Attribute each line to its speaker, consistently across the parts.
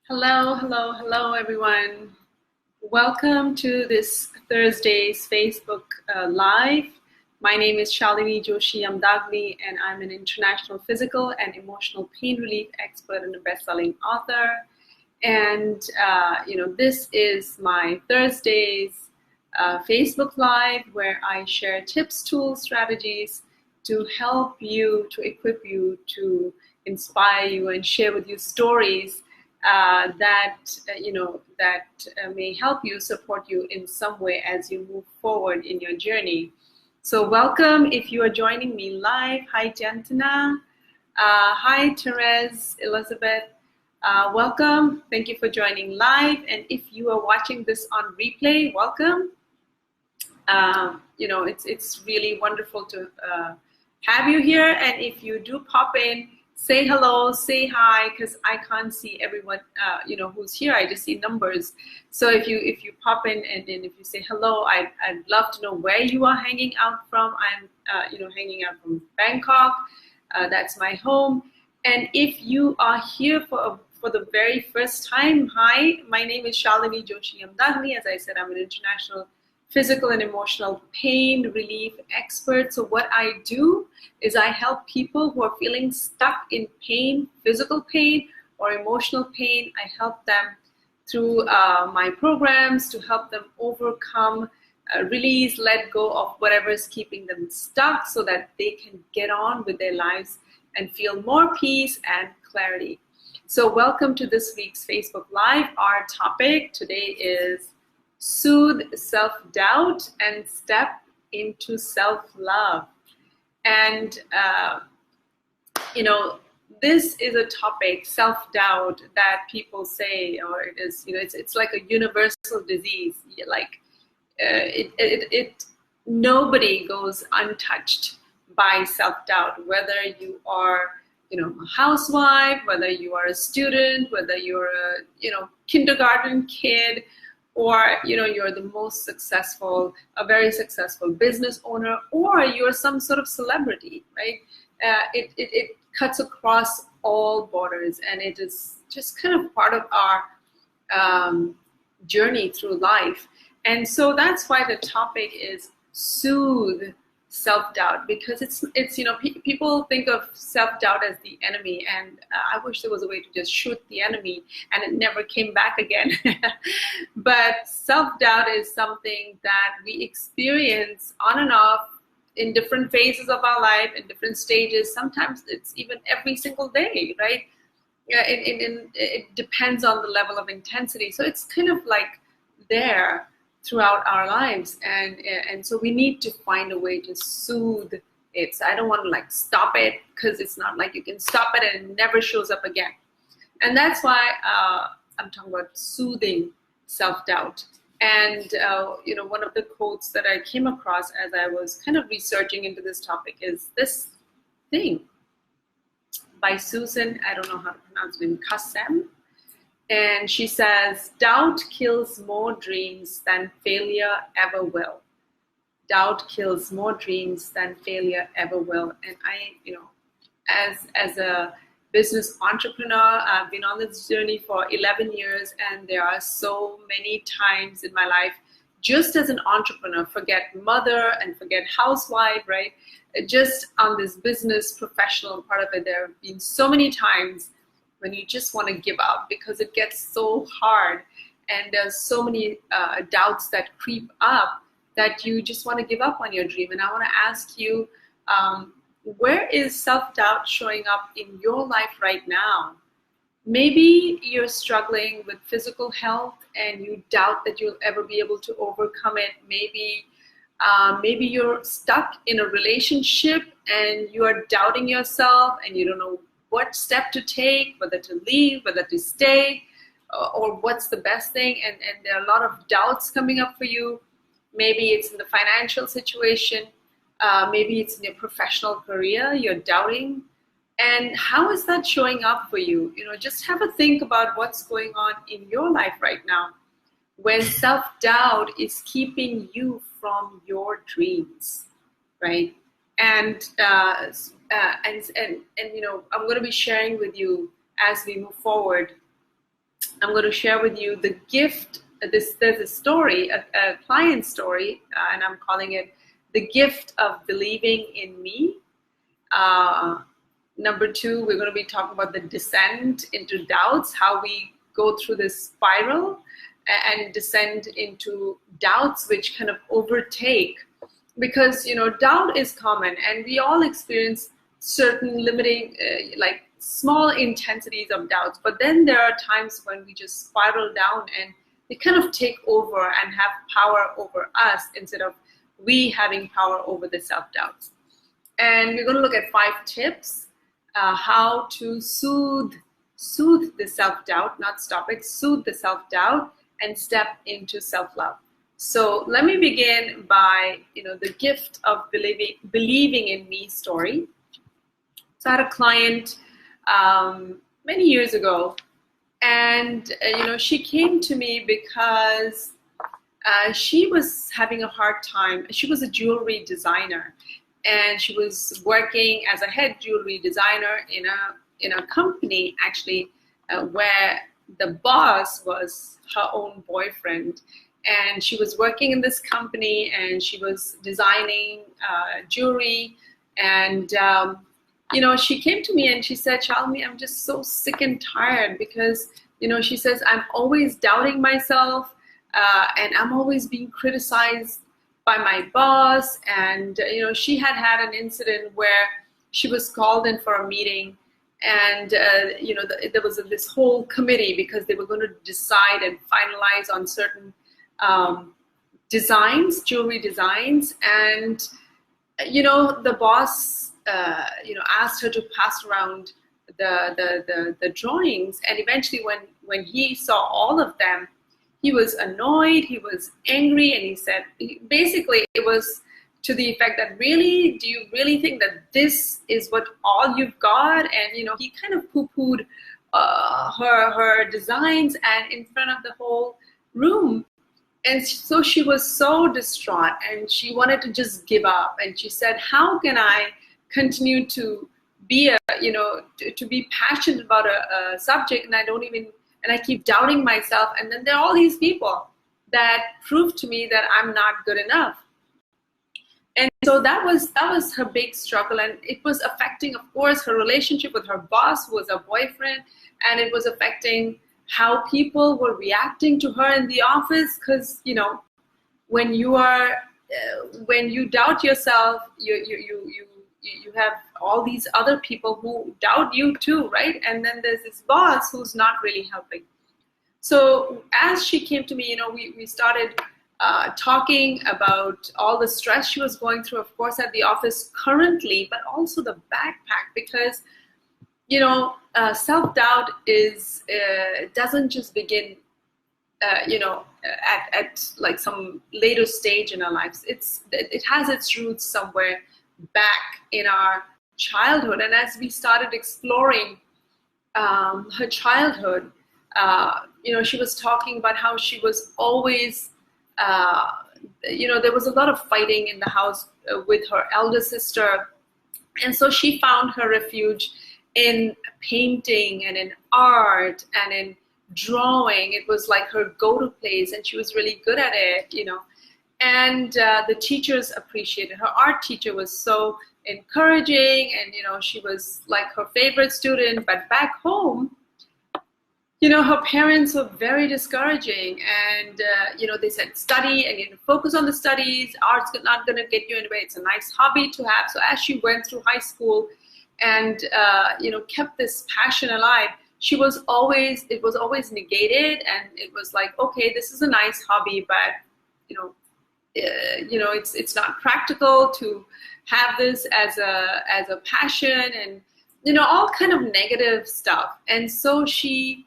Speaker 1: Hello, hello, hello, everyone. Welcome to this Thursday's Facebook Live. My name is Shalini Joshi Amdagni, and I'm an international physical and emotional pain relief expert and a best-selling author. And this is my Thursdays Facebook Live, where I share tips, tools, strategies to help you, to equip you, to inspire you, and share with you stories that may help you, support you in some way as you move forward in your journey. So welcome if you are joining me live. Hi, Jantana. Hi, Therese, Elizabeth. Welcome. Thank you for joining live. And if you are watching this on replay, welcome. It's really wonderful to have you here. And if you do pop in, say hello, say hi, because I can't see everyone, who's here. I just see numbers. So if you pop in and if you say hello, I'd love to know where you are hanging out from. I'm, hanging out from Bangkok. That's my home. And if you are here for the very first time, hi, my name is Shalini Joshi Amdagni. As I said, I'm an international physical and emotional pain relief expert. So what I do is I help people who are feeling stuck in pain, physical pain or emotional pain. I help them through my programs to help them overcome, release, let go of whatever is keeping them stuck so that they can get on with their lives and feel more peace and clarity. So welcome to this week's Facebook Live. Our topic today is Soothe self-doubt and step into self-love. And, this is a topic, self-doubt, that people say, or it is, it's like a universal disease. Like nobody goes untouched by self-doubt, whether you are, a housewife, whether you are a student, whether you're a, kindergarten kid, or you're the most successful, a very successful business owner, or you're some sort of celebrity, right? It cuts across all borders, and it is just kind of part of our journey through life. And so that's why the topic is soothe self-doubt, because it's people think of self-doubt as the enemy, and I wish there was a way to just shoot the enemy and it never came back again. But self-doubt is something that we experience on and off in different phases of our life, in different stages. Sometimes it's even every single day, right? It depends on the level of intensity. So it's kind of like there throughout our lives, and so we need to find a way to soothe it. So I don't want to stop it, because it's not like you can stop it and it never shows up again. And that's why I'm talking about soothing self-doubt. And one of the quotes that I came across as I was kind of researching into this topic is this thing by Susan, I don't know how to pronounce it, Kassem. And she says, doubt kills more dreams than failure ever will. Doubt kills more dreams than failure ever will. And I, as a business entrepreneur, I've been on this journey for 11 years, and there are so many times in my life, just as an entrepreneur, forget mother and forget housewife, right? Just on this business professional part of it, there have been so many times when you just want to give up because it gets so hard, and there's so many doubts that creep up that you just want to give up on your dream. And I want to ask you, where is self-doubt showing up in your life right now? Maybe you're struggling with physical health and you doubt that you'll ever be able to overcome it. Maybe you're stuck in a relationship and you are doubting yourself and you don't know what step to take, whether to leave, whether to stay, or what's the best thing. And there are a lot of doubts coming up for you. Maybe it's in the financial situation. Maybe it's in your professional career, you're doubting. And how is that showing up for you? Just have a think about what's going on in your life right now when self-doubt is keeping you from your dreams, right? And I'm going to be sharing with you as we move forward I'm going to share with you the gift. There's a story, a client story, and I'm calling it the gift of believing in me. Number two, we're going to be talking about the descent into doubts, how we go through this spiral and descend into doubts which kind of overtake. Because, doubt is common and we all experience certain limiting, like small intensities of doubts. But then there are times when we just spiral down and they kind of take over and have power over us instead of we having power over the self-doubts. And we're going to look at 5 tips how to soothe the self-doubt, not stop it, soothe the self-doubt and step into self-love. So let me begin by, the gift of believing in me story. So I had a client many years ago, and she came to me because she was having a hard time. She was a jewelry designer, and she was working as a head jewelry designer in a company actually where the boss was her own boyfriend. And she was working in this company and she was designing jewelry. And, she came to me and she said, Shalini, I'm just so sick and tired because, she says, I'm always doubting myself and I'm always being criticized by my boss. And, she had an incident where she was called in for a meeting. And, there was this whole committee because they were going to decide and finalize on certain designs, jewelry designs, and the boss asked her to pass around the drawings, and eventually when he saw all of them, he was annoyed, he was angry, and he said, basically it was to the effect that, really, do you really think that this is what all you've got? And he kind of poo-pooed her designs and in front of the whole room. And so she was so distraught and she wanted to just give up. And she said, how can I continue to be to be passionate about a subject and I keep doubting myself. And then there are all these people that prove to me that I'm not good enough. And so that was her big struggle. And it was affecting, of course, her relationship with her boss, who was a boyfriend. And it was affecting how people were reacting to her in the office, because when you doubt yourself, you have all these other people who doubt you too, right? And then there's this boss who's not really helping. So as she came to me, we started talking about all the stress she was going through, of course, at the office currently, but also the backpack, because self-doubt doesn't just begin, at like some later stage in our lives. It has its roots somewhere back in our childhood. And as we started exploring her childhood, she was talking about how she was always, there was a lot of fighting in the house with her elder sister. And so she found her refuge in painting and in art and in drawing. It was like her go-to place, and she was really good at it, and the teachers appreciated her. Art teacher was so encouraging, and she was like her favorite student. But back home, her parents were very discouraging, and they said, study and focus on the studies. Art's not going to get you anywhere. It's a nice hobby to have. So as she went through high school and kept this passion alive, it was always negated, and it was like, okay, this is a nice hobby, but it's not practical to have this as a passion, and all kind of negative stuff. And so she,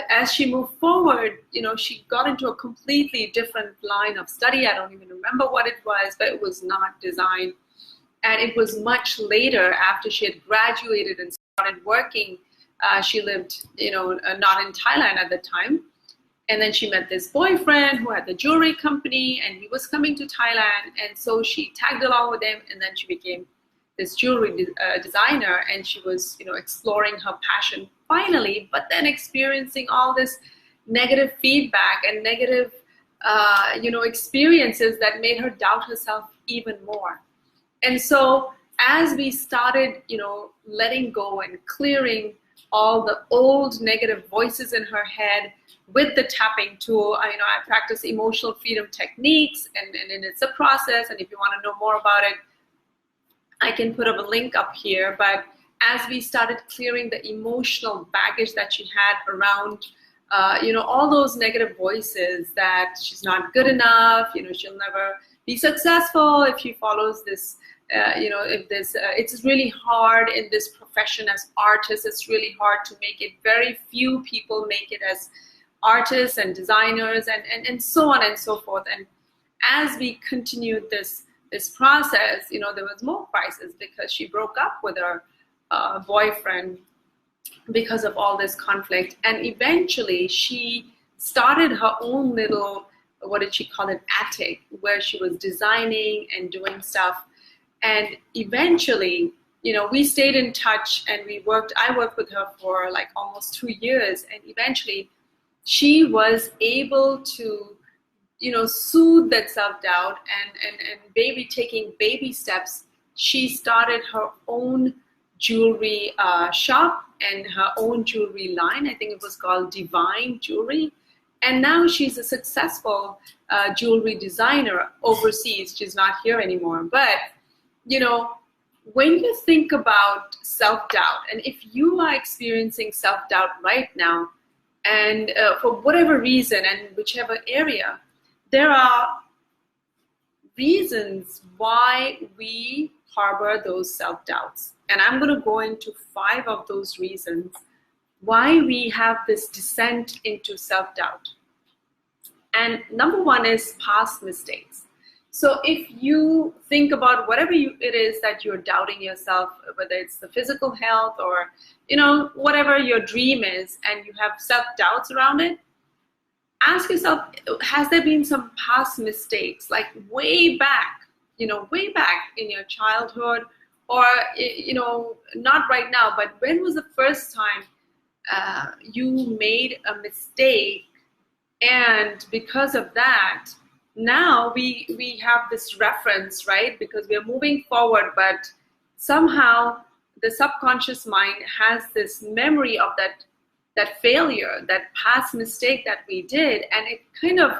Speaker 1: as she moved forward, she got into a completely different line of study. I don't even remember what it was, but it was not design. And it was much later, after she had graduated and started working. She lived, not in Thailand at the time. And then she met this boyfriend who had the jewelry company, and he was coming to Thailand. And so she tagged along with him, and then she became this jewelry designer. And she was, exploring her passion finally, but then experiencing all this negative feedback and negative, experiences that made her doubt herself even more. And so as we started, letting go and clearing all the old negative voices in her head with the tapping tool, I practice emotional freedom techniques, and it's a process. And if you want to know more about it, I can put up a link up here. But as we started clearing the emotional baggage that she had around, all those negative voices that she's not good enough, she'll never be successful if she follows this, it's really hard in this profession as artists. It's really hard to make it. Very few people make it as artists and designers and so on and so forth. And as we continued this process, there was more crisis because she broke up with her boyfriend because of all this conflict. And eventually she started her own little, what did she call it, attic, where she was designing and doing stuff. And eventually, we stayed in touch, and I worked with her for like almost 2 years. And eventually she was able to, soothe that self-doubt and taking baby steps. She started her own jewelry shop and her own jewelry line. I think it was called Divine Jewelry. And now she's a successful jewelry designer overseas. She's not here anymore. But, when you think about self-doubt, and if you are experiencing self-doubt right now, and for whatever reason and whichever area, there are reasons why we harbor those self-doubts. And I'm going to go into 5 of those reasons why we have this descent into self-doubt. And number 1 is past mistakes. So if you think about whatever it is that you're doubting yourself, whether it's the physical health or, whatever your dream is, and you have self-doubts around it, ask yourself, has there been some past mistakes, like way back in your childhood, or, not right now, but when was the first time you made a mistake? And because of that, now we have this reference, right? Because we're moving forward, but somehow the subconscious mind has this memory of that failure, that past mistake that we did, and it kind of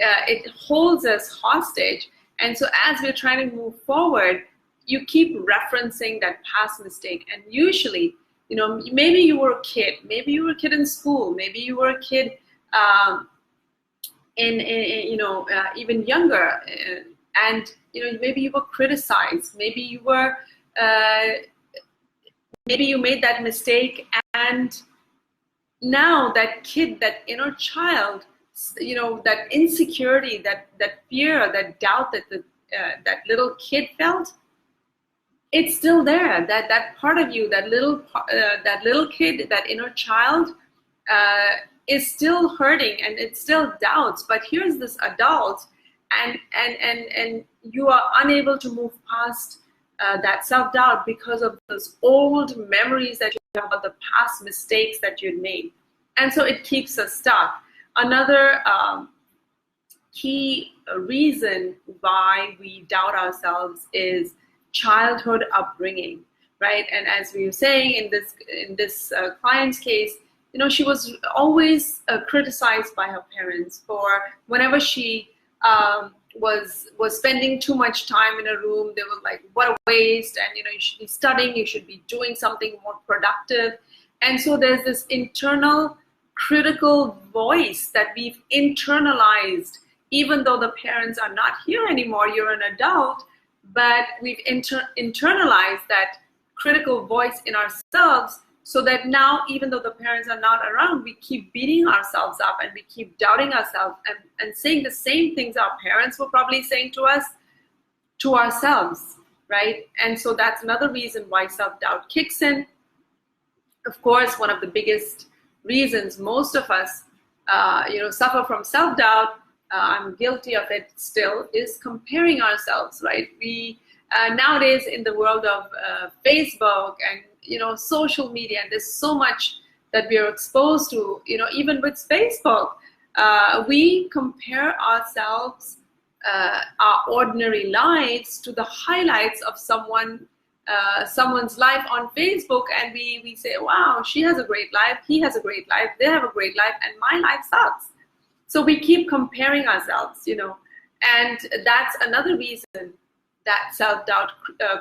Speaker 1: it holds us hostage. And so as we're trying to move forward, you keep referencing that past mistake. And usually, maybe you were a kid in school, maybe you were a kid even younger, and maybe you were criticized, maybe you made that mistake, and now that kid, that inner child, that insecurity, that fear, that doubt that little kid felt, it's still there. That part of you, that little kid, that inner child, is still hurting, and it still doubts. But here's this adult, and you are unable to move past that self-doubt because of those old memories that you have about the past mistakes that you'd made. And so it keeps us stuck. Another key reason why we doubt ourselves is childhood upbringing, right? And as we were saying in this client's case, she was always criticized by her parents for whenever she was spending too much time in a room. They were like, what a waste, and you should be studying, you should be doing something more productive. And so there's this internal critical voice that we've internalized, even though the parents are not here anymore, you're an adult, but we've internalized that critical voice in ourselves, so that now, even though the parents are not around, we keep beating ourselves up, and we keep doubting ourselves and saying the same things our parents were probably saying to us, to ourselves, right? And so that's another reason why self-doubt kicks in. Of course, one of the biggest reasons most of us, suffer from self-doubt, I'm guilty of it still, is comparing ourselves, right? We nowadays in the world of Facebook and social media, there's so much that we are exposed to, even with Facebook, we compare ourselves, our ordinary lives, to the highlights of someone's life on Facebook, and we say, wow, she has a great life, he has a great life, they have a great life, and my life sucks. So we keep comparing ourselves, and that's another reason that self-doubt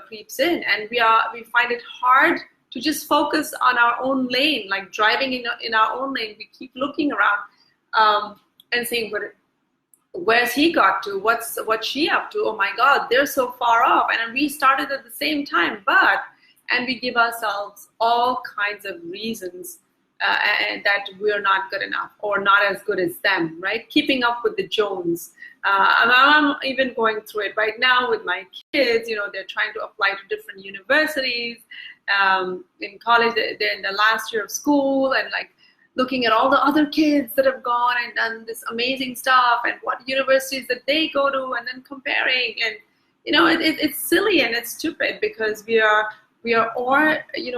Speaker 1: creeps in, and we find it hard to just focus on our own lane, like driving in our own lane. We keep looking around and saying, where's he got to? What's she up to? Oh my God, they're so far off. And we started at the same time, and we give ourselves all kinds of reasons and that we're not good enough or not as good as them, right? Keeping up with the Jones. I'm even going through it right now with my kids. They're trying to apply to different universities. In college, they're in the last year of school, and like looking at all the other kids that have gone and done this amazing stuff and what universities that they go to, and then comparing. And it's silly and it's stupid, because we are all,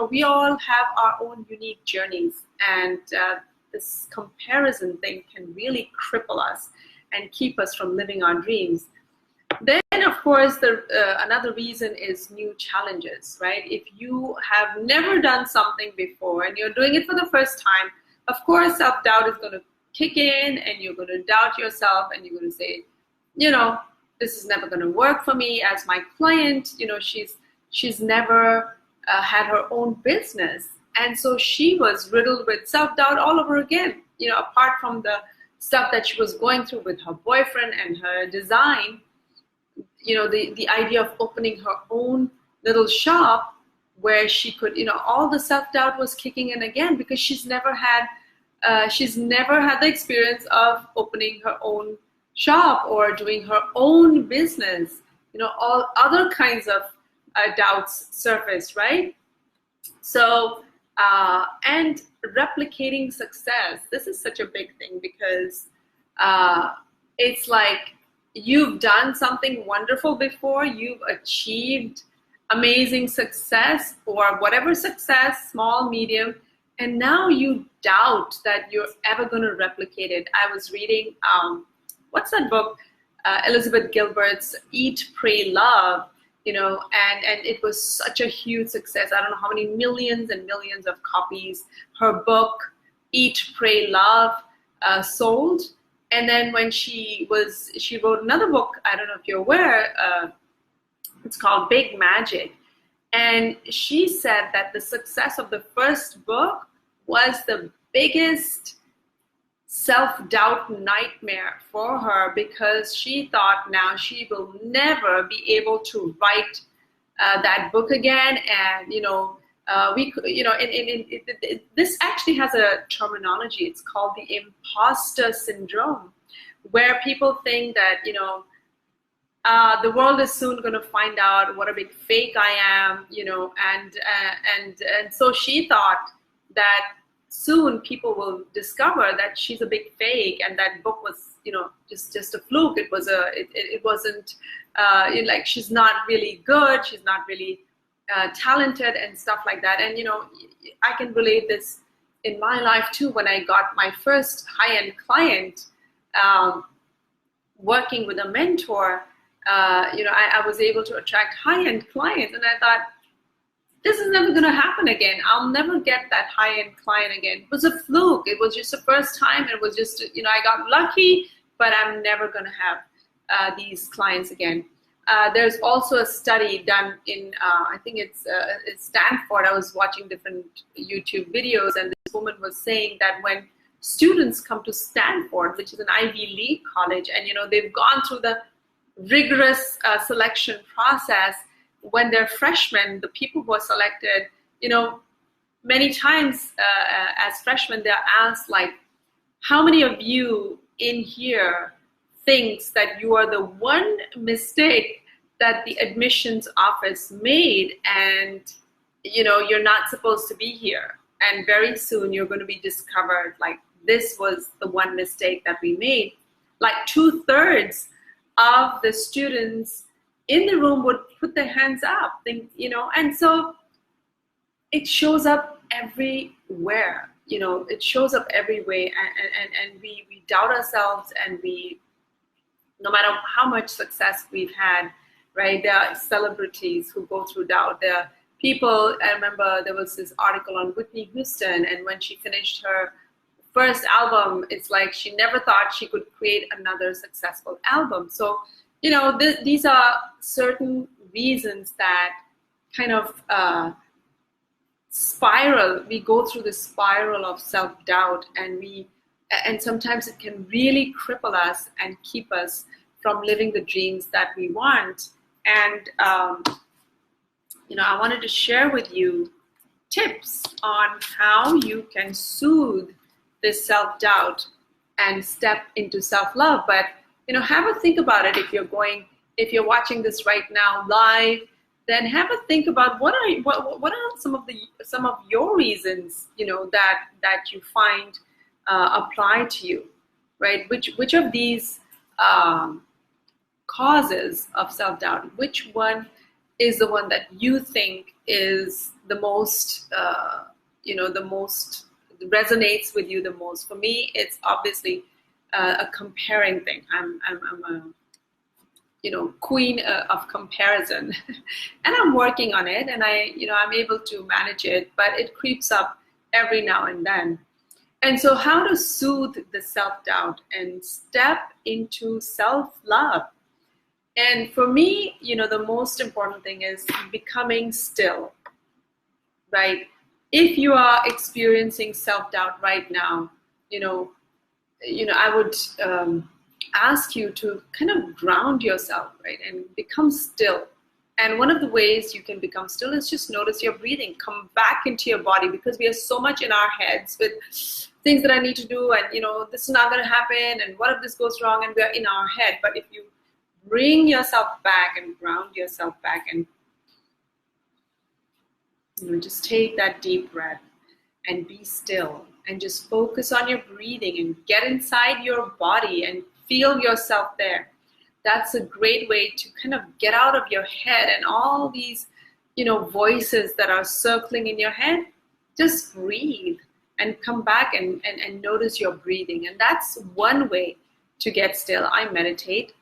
Speaker 1: we all have our own unique journeys, and this comparison thing can really cripple us and keep us from living our dreams. Then, of course, another reason is new challenges, right? If you have never done something before and you're doing it for the first time, of course, self-doubt is going to kick in, and you're going to doubt yourself, and you're going to say, this is never going to work for me. As my client, she's never had her own business, and so she was riddled with self-doubt all over again. Apart from the stuff that she was going through with her boyfriend and her design, the idea of opening her own little shop where she could, all the self-doubt was kicking in again, because she's never had the experience of opening her own shop or doing her own business. All other kinds of doubts surface, right? So, and replicating success. This is such a big thing, because it's like you've done something wonderful before, you've achieved amazing success, or whatever success, small, medium, and now you doubt that you're ever going to replicate it. I was reading, what's that book? Elizabeth Gilbert's Eat, Pray, Love, and it was such a huge success. I don't know how many millions and millions of copies her book, Eat, Pray, Love, sold. And then when she wrote another book, I don't know if you're aware, it's called Big Magic. And she said that the success of the first book was the biggest self-doubt nightmare for her, because she thought now she will never be able to write that book again. And, this actually has a terminology. It's called the imposter syndrome, where people think that, the world is soon going to find out what a big fake I am, and so she thought that soon people will discover that she's a big fake, and that book was, just a fluke. It wasn't like she's not really good, she's not really talented and stuff like that. And I can relate this in my life too. When I got my first high-end client, working with a mentor, I was able to attract high-end clients, and I thought, this is never going to happen again. I'll never get that high-end client again. It was a fluke. It was just the first time. It was just, I got lucky, but I'm never going to have these clients again. There's also a study done in, I think it's Stanford. I was watching different YouTube videos, and this woman was saying that when students come to Stanford, which is an Ivy League college, and they've gone through the rigorous selection process, when they're freshmen, the people who are selected, many times as freshmen, they're asked, like, how many of you in here thinks that you are the one mistake that the admissions office made, and you're not supposed to be here, and very soon you're going to be discovered, like, this was the one mistake that we made. Like 2/3 of the students in the room would put their hands up, and so it shows up everywhere. it shows up every way, and we doubt ourselves, and no matter how much success we've had, right? There are celebrities who go through doubt. There are people, I remember there was this article on Whitney Houston, and when she finished her first album, it's like she never thought she could create another successful album. So, these are certain reasons that kind of spiral. We go through this spiral of self-doubt, and sometimes it can really cripple us and keep us from living the dreams that we want. And I wanted to share with you tips on how you can soothe this self-doubt and step into self-love. But have a think about it. If you're watching this right now live, then have a think about what are some of your reasons that you find apply to you, right? Which of these causes of self-doubt, which one is the one that you think is the most the most resonates with you the most? For me, it's obviously a comparing thing. I'm a queen of comparison, and I'm working on it, and I'm able to manage it, but it creeps up every now and then. And so how to soothe the self-doubt and step into self-love? And for me, the most important thing is becoming still, right? If you are experiencing self-doubt right now, I would ask you to kind of ground yourself, right, and become still. And one of the ways you can become still is just notice your breathing. Come back into your body, because we are so much in our heads with things that I need to do, and this is not going to happen, and what if this goes wrong, and we're in our head. But if you bring yourself back and ground yourself back, and just take that deep breath and be still, and just focus on your breathing and get inside your body and feel yourself there. That's a great way to kind of get out of your head and all these, voices that are circling in your head. Just breathe and come back and notice your breathing. And that's one way to get still. I meditate,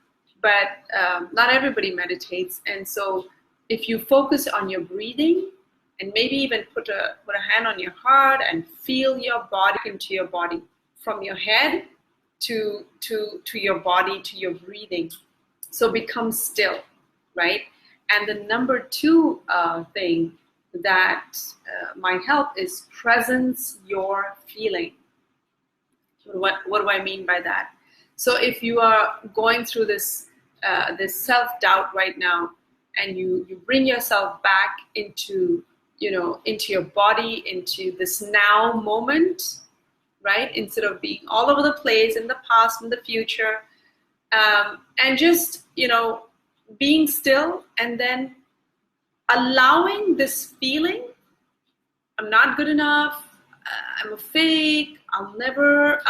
Speaker 1: but not everybody meditates. And so if you focus on your breathing, and maybe even put a hand on your heart and feel your body into your body, from your head to your body, to your breathing. So become still, right? And the number two thing that might help is presence your feeling. What do I mean by that? So if you are going through this self-doubt right now, and you bring yourself back into your body, into this now moment, right? Instead of being all over the place in the past and the future, and just, being still, and then allowing this feeling, I'm not good enough, I'm a fake, I'll never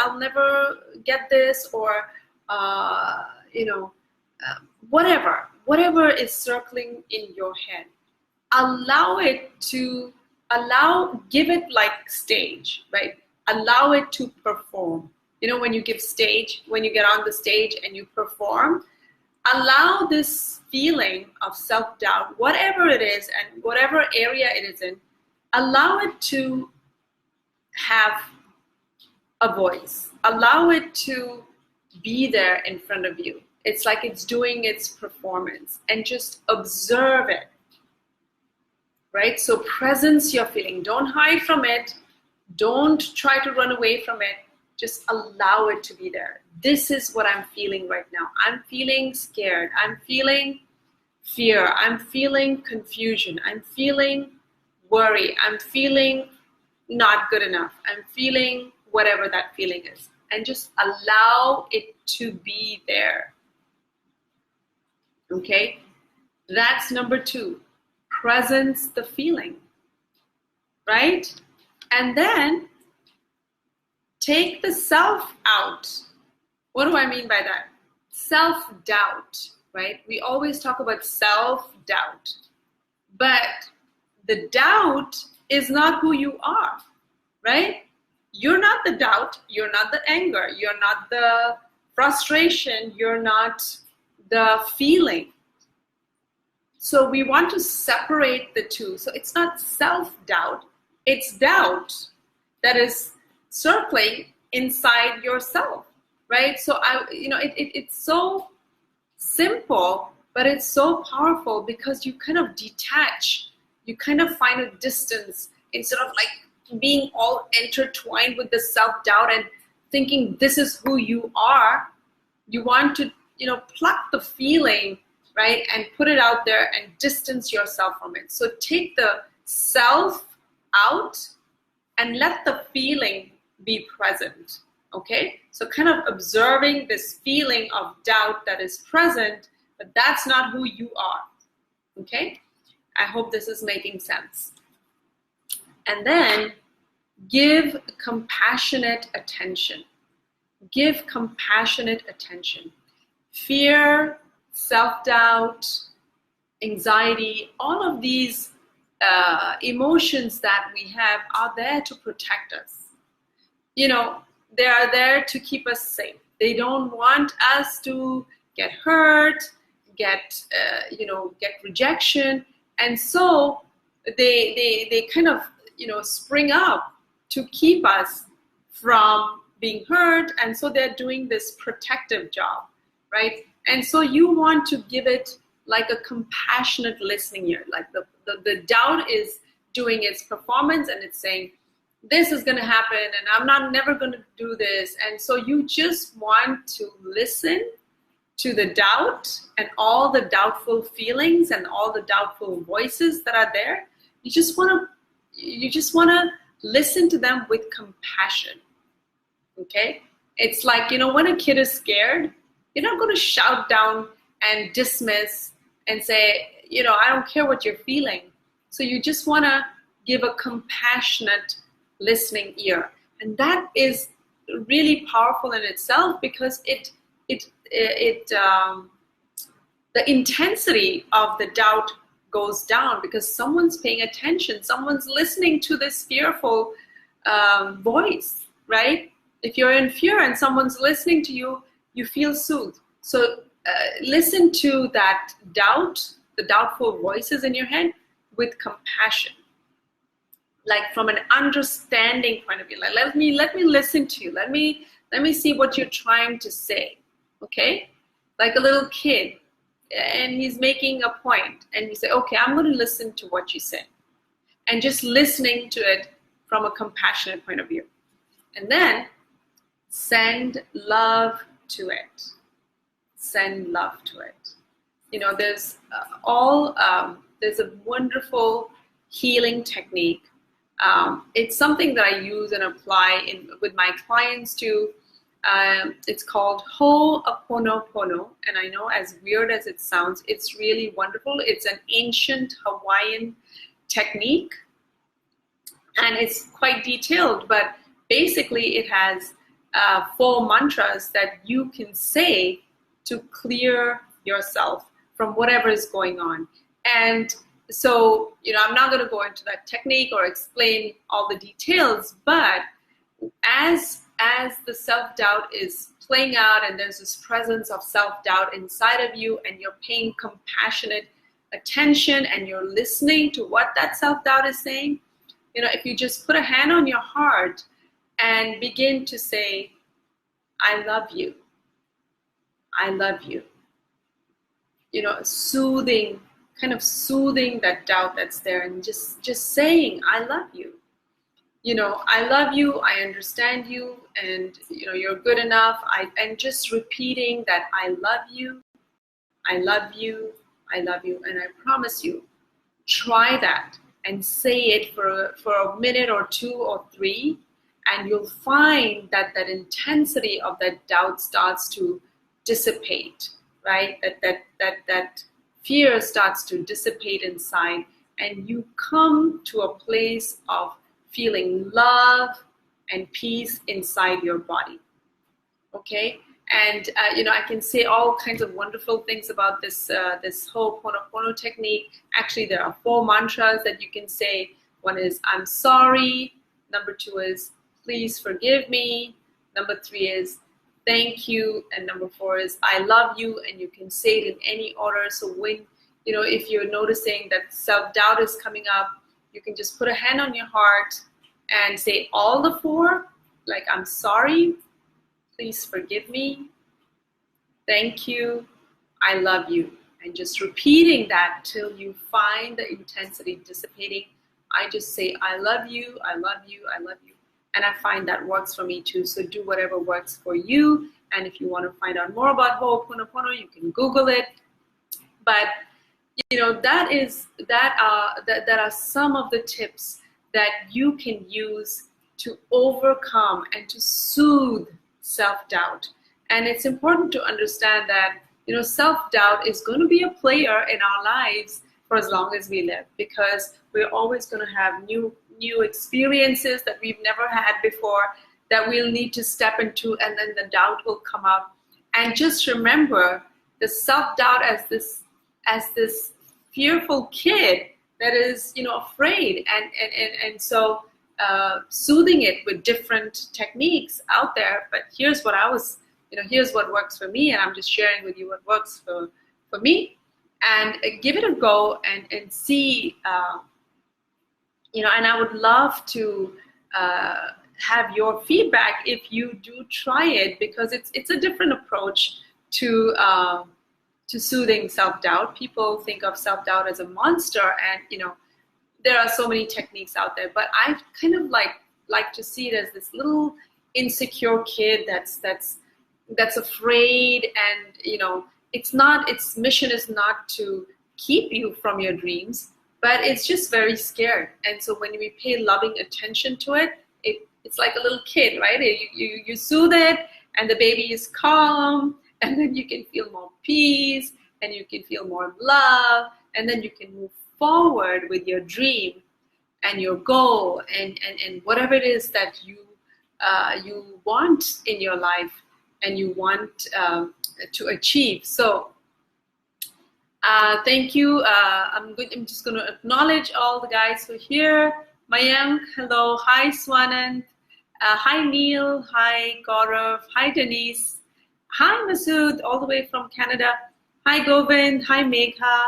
Speaker 1: get this, or, whatever is circling in your head. Give it like stage, right? Allow it to perform. When you get on the stage and you perform, allow this feeling of self-doubt, whatever it is and whatever area it is in, allow it to have a voice. Allow it to be there in front of you. It's like it's doing its performance, and just observe it. Right? So presence your feeling. Don't hide from it. Don't try to run away from it. Just allow it to be there. This is what I'm feeling right now. I'm feeling scared. I'm feeling fear. I'm feeling confusion. I'm feeling worry. I'm feeling not good enough. I'm feeling whatever that feeling is. And just allow it to be there. Okay? That's number two. Presence the feeling, right? And then take the self out. What do I mean by that? Self-doubt, right? We always talk about self-doubt, but the doubt is not who you are, right? You're not the doubt, you're not the anger, you're not the frustration, you're not the feeling. So we want to separate the two. So it's not self-doubt, it's doubt that is circling inside yourself, right? So it's so simple, but it's so powerful because you kind of detach, you kind of find a distance instead of like being all intertwined with the self-doubt and thinking this is who you are. You want to, pluck the feeling, right, and put it out there and distance yourself from it. So take the self out and let the feeling be present, okay? So kind of observing this feeling of doubt that is present, but that's not who you are, okay? I hope this is making sense. And then give compassionate attention. Give compassionate attention. Fear, self-doubt, anxiety, all of these emotions that we have are there to protect us. They are there to keep us safe. They don't want us to get hurt, get rejection, and so they kind of spring up to keep us from being hurt, and so they're doing this protective job, right? And so you want to give it like a compassionate listening ear. Like the doubt is doing its performance and it's saying, this is going to happen and I'm never going to do this. And so you just want to listen to the doubt and all the doubtful feelings and all the doubtful voices that are there. You just want to listen to them with compassion. Okay? It's like, when a kid is scared, you're not going to shout down and dismiss and say, I don't care what you're feeling. So you just want to give a compassionate listening ear. And that is really powerful in itself because the intensity of the doubt goes down because someone's paying attention. Someone's listening to this fearful voice, right? If you're in fear and someone's listening to you, you feel soothed. So listen to that doubt, the doubtful voices in your head with compassion. Like from an understanding point of view. Like let me listen to you. Let me see what you're trying to say. Okay? Like a little kid and he's making a point and you say, okay, I'm going to listen to what you say. And just listening to it from a compassionate point of view. And then send love to it. Send love to it. There's there's a wonderful healing technique. It's something that I use and apply with my clients too. It's called Ho'oponopono, and I know as weird as it sounds, it's really wonderful. It's an ancient Hawaiian technique, and it's quite detailed, but basically it has 4 mantras that you can say to clear yourself from whatever is going on. And so, I'm not going to go into that technique or explain all the details, but as the self-doubt is playing out and there's this presence of self-doubt inside of you and you're paying compassionate attention and you're listening to what that self-doubt is saying, if you just put a hand on your heart and begin to say, I love you. I love you. Soothing, kind of soothing that doubt that's there and just saying, I love you. I love you, I understand you, and you're good enough. And just repeating that I love you, I love you, I love you. And I promise you, try that and say it for a minute or 2 or 3, and you'll find that intensity of that doubt starts to dissipate, right? That fear starts to dissipate inside, and you come to a place of feeling love and peace inside your body. Okay? And I can say all kinds of wonderful things about this Ho'oponopono technique. Actually, there are 4 mantras that you can say. One is I'm sorry. Number 2 is please forgive me. Number 3 is thank you. And number 4 is I love you. And you can say it in any order. So when, if you're noticing that self-doubt is coming up, you can just put a hand on your heart and say all the 4, like I'm sorry, please forgive me, thank you, I love you. And just repeating that till you find the intensity dissipating. I just say, I love you, I love you, I love you. And I find that works for me too. So do whatever works for you. And if you want to find out more about Ho'oponopono, you can Google it. But that are some of the tips that you can use to overcome and to soothe self-doubt. And it's important to understand that self-doubt is going to be a player in our lives for as long as we live, because we're always going to have new experiences that we've never had before that we'll need to step into, and then the doubt will come up. And just remember the self-doubt as this fearful kid that is afraid, and so soothing it with different techniques out there. But here's what here's what works for me, and I'm just sharing with you what works for me. And give it a go and see, and I would love to have your feedback if you do try it, because it's a different approach to soothing self-doubt. People think of self-doubt as a monster, and there are so many techniques out there, but I kind of like to see it as this little insecure kid that's afraid, and its mission is not to keep you from your dreams, but it's just very scared. And so when we pay loving attention to it, it's like a little kid, right? You soothe it, and the baby is calm, and then you can feel more peace, and you can feel more love, and then you can move forward with your dream and your goal and whatever it is that you want in your life and you want to achieve. So thank you. I'm just going to acknowledge all the guys who are here. Mayank, hello. Hi, Swanand. Hi, Neil. Hi, Gaurav. Hi, Denise. Hi, Masood, all the way from Canada. Hi, Govind. Hi, Megha.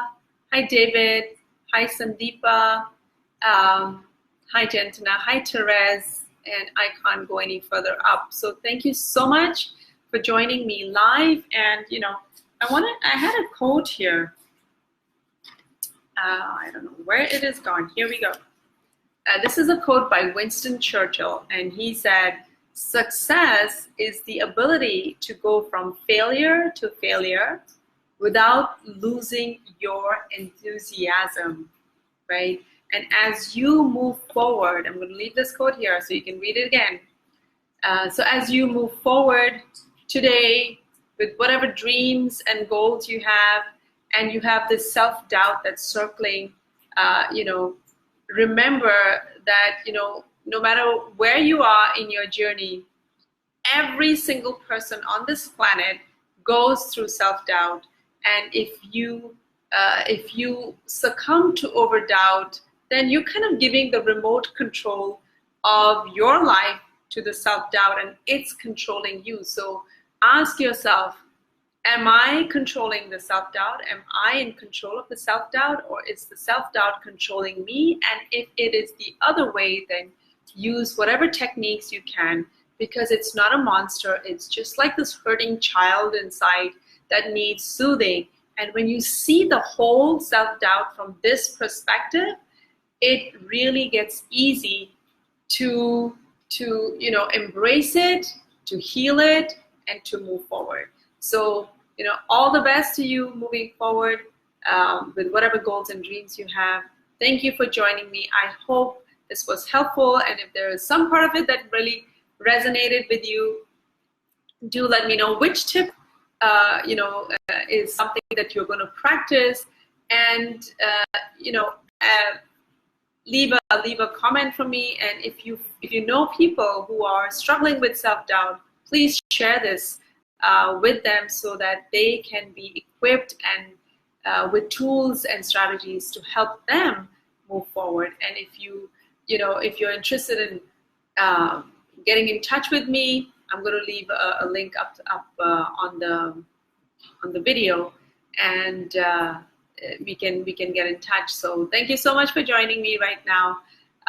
Speaker 1: Hi, David. Hi, Sandeepa. Hi, Jentana. Hi, Therese. And I can't go any further up. So thank you so much for joining me live. And, I had a quote here. I don't know where it is gone. Here we go. This is a quote by Winston Churchill, and he said, "Success is the ability to go from failure to failure without losing your enthusiasm," right? And as you move forward, I'm going to leave this quote here so you can read it again. So as you move forward today with whatever dreams and goals you have, and you have this self-doubt that's circling, remember that, no matter where you are in your journey, every single person on this planet goes through self-doubt. And if you succumb to over-doubt, then you're kind of giving the remote control of your life to the self-doubt, and it's controlling you. So ask yourself, am I controlling the self-doubt? Am I in control of the self-doubt, or is the self-doubt controlling me? And if it is the other way, then use whatever techniques you can, because it's not a monster. It's just like this hurting child inside that needs soothing. And when you see the whole self-doubt from this perspective, it really gets easy to embrace it, to heal it, and to move forward. So, all the best to you moving forward with whatever goals and dreams you have. Thank you for joining me. I hope this was helpful. And if there is some part of it that really resonated with you, do let me know which tip, is something that you're going to practice. And, leave a comment for me. And if you know people who are struggling with self-doubt, please share this with them so that they can be equipped and with tools and strategies to help them move forward. And if you're interested in getting in touch with me, I'm going to leave a link up on the video, and we can get in touch. So thank you so much for joining me right now.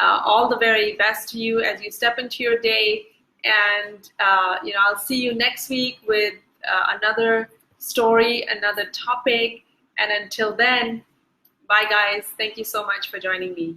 Speaker 1: All the very best to you as you step into your day, and I'll see you next week with another story, another topic, and until then, bye guys. Thank you so much for joining me.